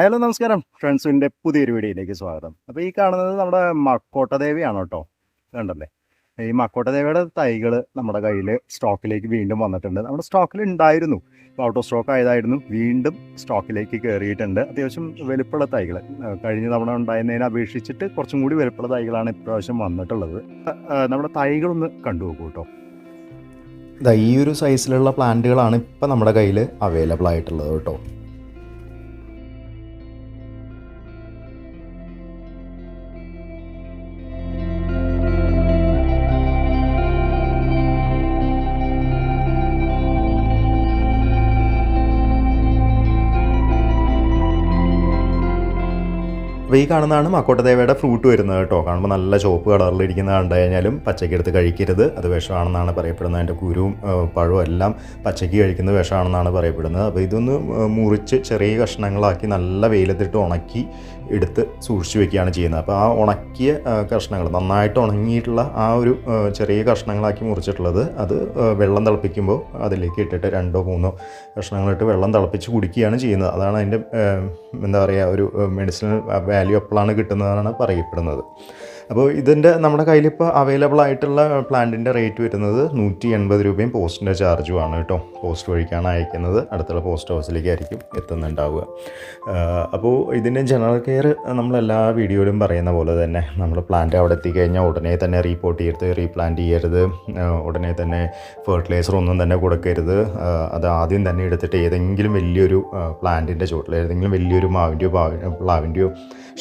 Hello നമസ്കാരം ഫ്രണ്ട്സിൻ്റെ പുതിയൊരു വീഡിയോയിലേക്ക് സ്വാഗതം. അപ്പോൾ ഈ കാണുന്നത് നമ്മുടെ മക്കോട്ടദേവിയാണ് കേട്ടോ. കണ്ടല്ലേ, ഈ മക്കോട്ടദേവിയുടെ തൈകൾ നമ്മുടെ കയ്യിൽ സ്റ്റോക്കിലേക്ക് വീണ്ടും വന്നിട്ടുണ്ട്. നമ്മുടെ സ്റ്റോക്കിൽ ഉണ്ടായിരുന്നു, ഇപ്പോൾ ഔട്ട് ഓഫ് സ്റ്റോക്ക് ആയതായിരുന്നു, വീണ്ടും സ്റ്റോക്കിലേക്ക് കയറിയിട്ടുണ്ട്. അത്യാവശ്യം വലുപ്പമുള്ള തൈകൾ കഴിഞ്ഞ തവണ ഉണ്ടായിരുന്നതിനെ അപേക്ഷിച്ചിട്ട് കുറച്ചും കൂടി വലുപ്പമുള്ള തൈകളാണ് ഇപ്രാവശ്യം വന്നിട്ടുള്ളത്. നമ്മുടെ തൈകളൊന്ന് കണ്ടുപോകൂ കേട്ടോ. ഈ ഒരു സൈസിലുള്ള പ്ലാന്റുകളാണ് ഇപ്പം നമ്മുടെ കയ്യിൽ അവൈലബിൾ ആയിട്ടുള്ളത് കേട്ടോ. അപ്പോൾ ഈ കാണുന്നതാണ് മക്കോട്ടദേവയുടെ ഫ്രൂട്ട് വരുന്നത് കേട്ടോ. കാണുമ്പോൾ നല്ല ചുവപ്പ് കളറിലിരിക്കുന്നത് കണ്ടു കഴിഞ്ഞാലും പച്ചയ്ക്ക് എടുത്ത് കഴിക്കരുത്, അത് വിഷമാണെന്നാണ് പറയപ്പെടുന്നത്. അതിൻ്റെ കുരുവും പഴവും എല്ലാം പച്ചയ്ക്ക് കഴിക്കുന്നത് വിഷമാണെന്നാണ് പറയപ്പെടുന്നത്. അപ്പോൾ ഇതൊന്ന് മുറിച്ച് ചെറിയ കഷ്ണങ്ങളാക്കി നല്ല വെയിലത്തിട്ട് ഉണക്കി എടുത്ത് സൂക്ഷിച്ച് വെക്കുകയാണ് ചെയ്യുന്നത്. അപ്പോൾ ആ ഉണക്കിയ കഷ്ണങ്ങൾ നന്നായിട്ട് ഉണങ്ങിയിട്ടുള്ള ആ ഒരു ചെറിയ കഷ്ണങ്ങളാക്കി മുറിച്ചിട്ടുള്ളത് അത് വെള്ളം തിളപ്പിക്കുമ്പോൾ അതിലേക്ക് ഇട്ടിട്ട് 2-3 കഷ്ണങ്ങളിട്ട് വെള്ളം തിളപ്പിച്ച് കുടിക്കുകയാണ് ചെയ്യുന്നത്. അതാണ് അതിൻ്റെ എന്താ പറയുക, ഒരു മെഡിസിനൽ വാല്യൂ എപ്പോഴാണ് കിട്ടുന്നതാണ് പറയപ്പെടുന്നത്. അപ്പോൾ ഇതിൻ്റെ നമ്മുടെ കയ്യിലിപ്പോൾ അവൈലബിൾ ആയിട്ടുള്ള പ്ലാന്റിൻ്റെ റേറ്റ് വരുന്നത് 180 രൂപയും പോസ്റ്റിൻ്റെ ചാർജുമാണ് കേട്ടോ. പോസ്റ്റ് വഴിക്കാണ് അയക്കുന്നത്, അടുത്തുള്ള പോസ്റ്റ് ഹൗസിലേക്ക് ആയിരിക്കും എത്തുന്നുണ്ടാവുക. അപ്പോൾ ഇതിൻ്റെ ജനറൽ കെയർ നമ്മളെല്ലാ വീഡിയോയിലും പറയുന്ന പോലെ തന്നെ നമ്മൾ പ്ലാന്റ് അവിടെ എത്തിക്കഴിഞ്ഞാൽ ഉടനെ തന്നെ റീപോർട്ട് ചെയ്യരുത്, റീപ്ലാന്റ് ചെയ്യരുത്, ഉടനെ തന്നെ ഫെർട്ടിലൈസർ ഒന്നും തന്നെ കൊടുക്കരുത്. അത് ആദ്യം തന്നെ എടുത്തിട്ട് ഏതെങ്കിലും വലിയൊരു പ്ലാന്റിൻ്റെ ചുവട്ടിൽ ഏതെങ്കിലും വലിയൊരു മാവിൻ്റെയോ പ്ലാവിൻ്റെയോ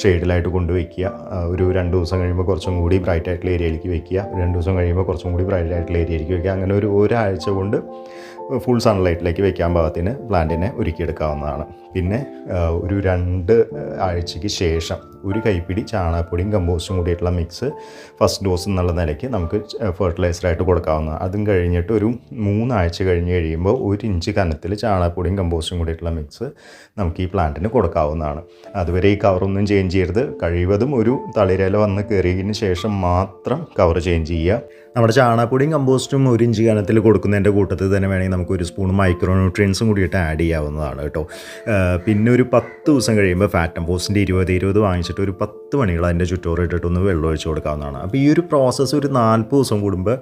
ഷെയ്ഡിലായിട്ട് കൊണ്ടുവയ്ക്കുക. ഒരു 2 ദിവസം കഴിയുമ്പോൾ കുറച്ചും കൂടി ബ്രൈറ്റ് ആയിട്ടുള്ള ഏരിയയിലേക്ക് വയ്ക്കുക, 2 ദിവസം കഴിയുമ്പോൾ കുറച്ചും കൂടി ബ്രൈറ്റ് ആയിട്ടുള്ള ഏരിയയിലേക്ക് വയ്ക്കുക. അങ്ങനെ ഒരാഴ്ച കൊണ്ട് ഫുൾ സൺലൈറ്റിലേക്ക് വെക്കാൻ പാകത്തിന് പ്ലാന്റിനെ ഒരുക്കിയെടുക്കാവുന്നതാണ്. പിന്നെ ഒരു 2 ആഴ്ചയ്ക്ക് ശേഷം ഒരു കൈപ്പിടി ചാണകപ്പൊടിയും കമ്പോസ്റ്റും കൂടിയിട്ടുള്ള മിക്സ് ഫസ്റ്റ് ഡോസ് എന്നുള്ള നിലയ്ക്ക് നമുക്ക് ഫെർട്ടിലൈസറായിട്ട് കൊടുക്കാവുന്നതാണ്. അതും കഴിഞ്ഞിട്ട് ഒരു 3 ആഴ്ച കഴിഞ്ഞ് കഴിയുമ്പോൾ 1 ഇഞ്ച് കനത്തിൽ ചാണകപ്പൊടിയും കമ്പോസ്റ്റും കൂടിയിട്ടുള്ള മിക്സ് നമുക്ക് ഈ പ്ലാന്റിന് കൊടുക്കാവുന്നതാണ്. അതുവരെ ഈ കവറൊന്നും ചേഞ്ച് ചെയ്യരുത്. കഴിവതും ഒരു തളിരില വന്ന് കയറിയതിന് ശേഷം മാത്രം കവർ ചേഞ്ച് ചെയ്യുക. നമ്മുടെ ചാണകപ്പൊടിയും കമ്പോസ്റ്റും 1 ഇഞ്ച് കനത്തിൽ കൊടുക്കുന്നതിൻ്റെ കൂട്ടത്തിൽ തന്നെ വേണമെങ്കിൽ നമുക്ക് 1 സ്പൂൺ മൈക്രോ ന്യൂട്രിയൻസും കൂടിയിട്ട് ആഡ് ചെയ്യാവുന്നതാണ് കേട്ടോ. പിന്നെ ഒരു 10 ദിവസം കഴിയുമ്പോൾ ഫാറ്റം പോസ്റ്റിൻ്റെ 20 വാങ്ങിച്ചിട്ട് ഒരു 10 മണികൾ അതിൻ്റെ ചുറ്റോറ് ഇട്ടിട്ടൊന്ന് വെള്ളം ഒഴിച്ച് കൊടുക്കാവുന്നതാണ്. അപ്പോൾ ഈ ഒരു പ്രോസസ്സ് ഒരു 40 ദിവസം കൂടുമ്പോൾ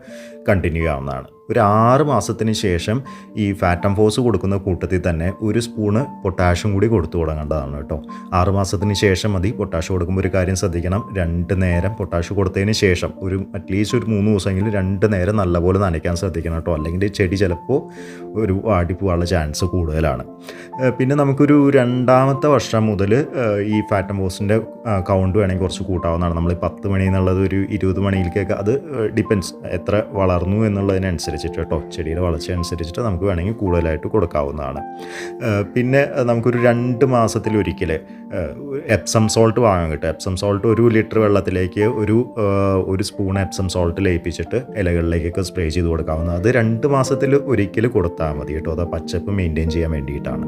കണ്ടിന്യൂ ചെയ്യാവുന്നതാണ്. ഒരു 6 മാസത്തിന് ശേഷം ഈ ഫാറ്റം ഫോസ് കൊടുക്കുന്ന കൂട്ടത്തിൽ തന്നെ 1 സ്പൂണ് പൊട്ടാഷ്യം കൂടി കൊടുത്തു തുടങ്ങേണ്ടതാണ് കേട്ടോ. 6 മാസത്തിന് ശേഷം മതി. പൊട്ടാഷ്യം കൊടുക്കുമ്പോൾ ഒരു കാര്യം ശ്രദ്ധിക്കണം, 2 നേരം പൊട്ടാഷ്യം കൊടുത്തതിന് ശേഷം അറ്റ്ലീസ്റ്റ് ഒരു 3 ദിവസമെങ്കിലും 2 നേരം നല്ലപോലെ നനയ്ക്കാൻ ശ്രദ്ധിക്കണം കേട്ടോ. അല്ലെങ്കിൽ ചെടി ചിലപ്പോൾ ഒരു വാടിപ്പോവാനുള്ള ചാൻസ് കൂടുതലാണ്. പിന്നെ നമുക്കൊരു 2ാമത്തെ വർഷം മുതൽ ഈ ഫാറ്റം ഫോസിൻ്റെ കൗണ്ട് വേണമെങ്കിൽ കുറച്ച് കൂട്ടാവുന്നതാണ്. നമ്മൾ 10 മണി എന്നുള്ളത് ഒരു 20 മണിയിലേക്കൊക്കെ അത് ഡിപ്പെൻസ് എത്ര വളർന്നു എന്നുള്ളതിനനുസരിച്ച് കേട്ടോ, ചെടിയുടെ വളർച്ച അനുസരിച്ചിട്ട് നമുക്ക് വേണമെങ്കിൽ കൂടുതലായിട്ട് കൊടുക്കാവുന്നതാണ്. പിന്നെ നമുക്കൊരു 2 മാസത്തിലൊരിക്കൽ എപ്സം സോൾട്ട് വാങ്ങാൻ കിട്ടും. എപ്സം സോൾട്ട് 1 ലിറ്റർ വെള്ളത്തിലേക്ക് ഒരു സ്പൂൺ എപ്സം സോൾട്ട് ലയിപ്പിച്ചിട്ട് ഇലകളിലേക്കൊക്കെ സ്പ്രേ ചെയ്ത് കൊടുക്കാവുന്നത്. അത് 2 മാസത്തിൽ ഒരിക്കൽ കൊടുത്താൽ മതി കേട്ടോ. അത് പച്ചപ്പ് മെയിൻറ്റെയിൻ ചെയ്യാൻ വേണ്ടിയിട്ടാണ്.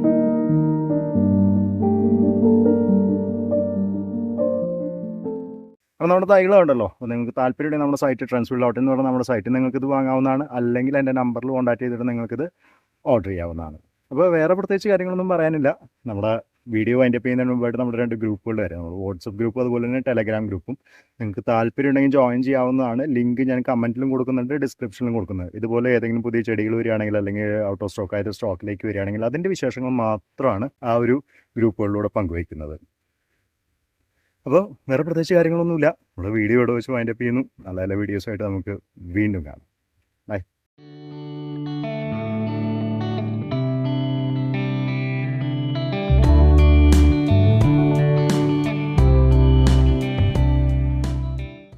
അപ്പോൾ നമ്മുടെ തൈകളുണ്ടല്ലോ, അപ്പോൾ നിങ്ങൾക്ക് താല്പര്യമുണ്ടെങ്കിൽ നമ്മുടെ സൈറ്റ് ട്രാൻസ്ഫിൽ ഔട്ട് എന്ന് പറഞ്ഞാൽ നമ്മുടെ സൈറ്റിൽ നിങ്ങൾക്കിത് വാങ്ങാവുന്നതാണ്. അല്ലെങ്കിൽ എൻ്റെ നമ്പറിൽ കോൺടാക്ട് ചെയ്തിട്ട് നിങ്ങൾക്കിത് ഓർഡർ ചെയ്യാവുന്നതാണ്. അപ്പോൾ വേറെ പ്രത്യേകിച്ച് കാര്യങ്ങളൊന്നും പറയാനില്ല. നമ്മുടെ വീഡിയോ വൈൻഡപ്പ് ചെയ്യുന്നതിന് മുമ്പായിട്ട് നമ്മുടെ 2 ഗ്രൂപ്പുകൾ വരും. നമ്മൾ വാട്സപ്പ് ഗ്രൂപ്പ് അതുപോലെ തന്നെ ടെലഗ്രാം ഗ്രൂപ്പും. നിങ്ങൾക്ക് താല്പര്യമുണ്ടെങ്കിൽ ജോയിൻ ചെയ്യാവുന്നതാണ്. ലിങ്ക് ഞാൻ കമൻറ്റിലും കൊടുക്കുന്നുണ്ട്, ഡിസ്ക്രിപ്ഷനിലും കൊടുക്കുന്നുണ്ട്. ഇതുപോലെ ഏതെങ്കിലും പുതിയ ചെടികൾ വരികയാണെങ്കിൽ അല്ലെങ്കിൽ ഔട്ട് ഓഫ് സ്റ്റോക്ക് ആയിട്ട് സ്റ്റോക്കിലേക്ക് വരികയാണെങ്കിൽ അതിൻ്റെ വിശേഷങ്ങൾ മാത്രമാണ് ആ ഒരു ഗ്രൂപ്പുകളിലൂടെ പങ്കുവയ്ക്കുന്നത്. അപ്പോൾ വേറെ പ്രത്യേകിച്ച് കാര്യങ്ങളൊന്നുമില്ല. നമ്മുടെ വീഡിയോ ഇവിടെ വെച്ച് വൈൻഡപ്പ് ചെയ്യുന്നു. നല്ല നല്ല വീഡിയോസായിട്ട് നമുക്ക് വീണ്ടും കാണാം. ബൈ.